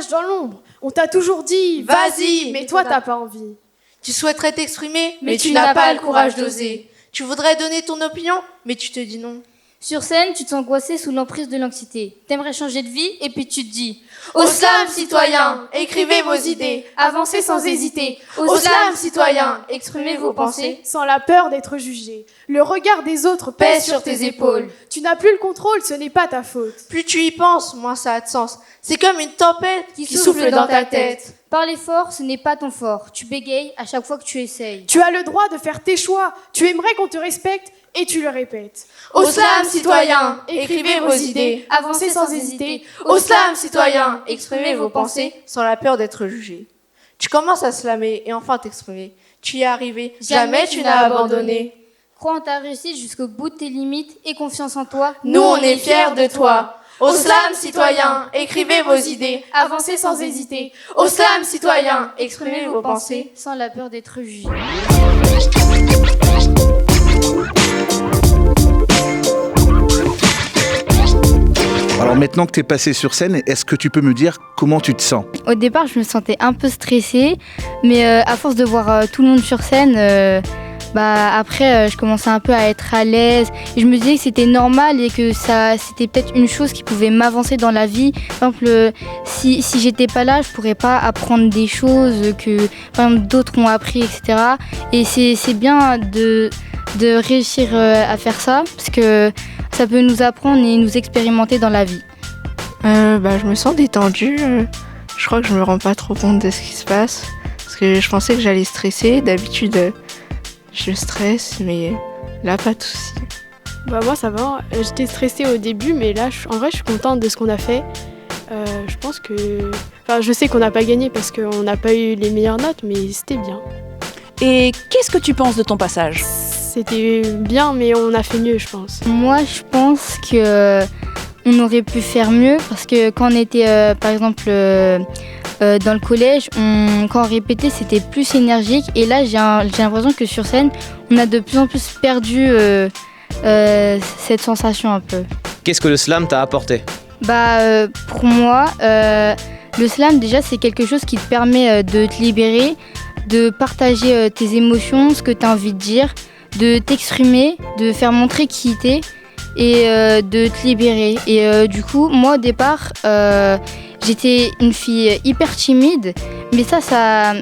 dans l'ombre. On t'a toujours dit, vas-y, mais toi t'as pas envie. Tu souhaiterais t'exprimer, mais tu n'as pas le courage d'oser. Tu voudrais donner ton opinion, mais tu te dis non. Sur scène, tu t'angoissais sous l'emprise de l'anxiété. T'aimerais changer de vie et puis tu te dis Au slam citoyen, écrivez vos idées. avancez sans hésiter. Au slam citoyen, exprimez vos pensées. Sans la peur d'être jugé. Le regard des autres pèse sur tes épaules. Tu n'as plus le contrôle, ce n'est pas ta faute. Plus tu y penses, moins ça a de sens. C'est comme une tempête qui souffle dans ta tête. Parler fort, ce n'est pas ton fort. Tu bégayes à chaque fois que tu essayes. Tu as le droit de faire tes choix. Tu aimerais qu'on te respecte et tu le répètes. Au slam citoyen, écrivez vos idées. Avancez sans hésiter. Au slam citoyen, exprimez vos pensées sans la peur d'être jugé. Tu commences à slammer et enfin t'exprimer. Tu y es arrivé, jamais tu n'as abandonné. Crois en ta réussite jusqu'au bout de tes limites et confiance en toi. Nous on est fiers de toi. Au slam citoyen, écrivez vos idées. Avancez sans hésiter. Au slam citoyen, exprimez vos pensées. Sans la peur d'être jugé. Alors maintenant que tu es passé sur scène, est-ce que tu peux me dire comment tu te sens ? Au départ, je me sentais un peu stressée, mais à force de voir tout le monde sur scène, après, je commençais un peu à être à l'aise. Et je me disais que c'était normal et que c'était peut-être une chose qui pouvait m'avancer dans la vie. Par exemple, si j'étais pas là, je pourrais pas apprendre des choses que par exemple, d'autres ont appris, etc. Et c'est bien de réussir à faire ça, parce que ça peut nous apprendre et nous expérimenter dans la vie. Je me sens détendue. Je crois que je me rends pas trop compte de ce qui se passe. Parce que je pensais que j'allais stresser. D'habitude, je stresse, mais là, pas de souci. Moi ça va, j'étais stressée au début, mais là en vrai je suis contente de ce qu'on a fait. Je pense que... je sais qu'on n'a pas gagné parce qu'on n'a pas eu les meilleures notes, mais c'était bien. Et qu'est-ce que tu penses de ton passage ? C'était bien, mais on a fait mieux, je pense. Moi, je pense qu'on aurait pu faire mieux parce que quand on était, par exemple, dans le collège, quand on répétait, c'était plus énergique. Et là, j'ai l'impression que sur scène, on a de plus en plus perdu cette sensation un peu. Qu'est-ce que le slam t'a apporté ? Pour moi, le slam, déjà, c'est quelque chose qui te permet de te libérer, de partager tes émotions, ce que tu as envie de dire, de t'exprimer, de faire montrer qui t'es et de te libérer. Et du coup, moi au départ, j'étais une fille hyper timide, mais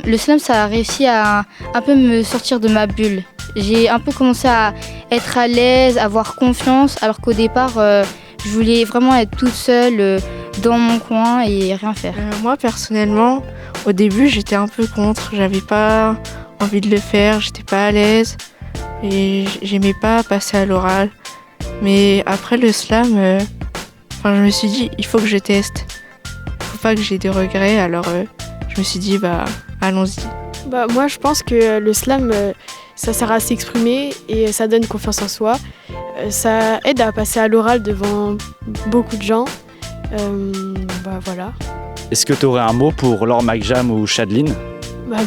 le slam, ça a réussi à un peu me sortir de ma bulle. J'ai un peu commencé à être à l'aise, à avoir confiance, alors qu'au départ, je voulais vraiment être toute seule dans mon coin et rien faire. Moi, personnellement, au début, j'étais un peu contre. J'avais pas envie de le faire, j'étais pas à l'aise. Et j'aimais pas passer à l'oral. Mais après le slam, je me suis dit, il faut que je teste. Faut pas que j'ai des regrets, alors je me suis dit, allons-y. Moi, je pense que le slam, ça sert à s'exprimer et ça donne confiance en soi. Ça aide à passer à l'oral devant beaucoup de gens. Voilà. Est-ce que tu aurais un mot pour Laure McJam ou Chadline ?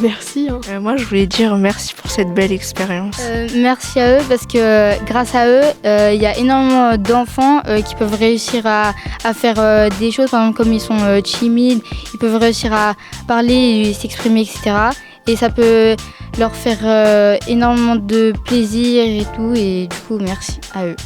Merci. Moi, je voulais dire merci pour cette belle expérience. Merci à eux parce que grâce à eux, il y a énormément d'enfants qui peuvent réussir à faire des choses, par exemple comme ils sont timides, ils peuvent réussir à parler et s'exprimer, etc. Et ça peut leur faire énormément de plaisir et tout, et du coup merci à eux.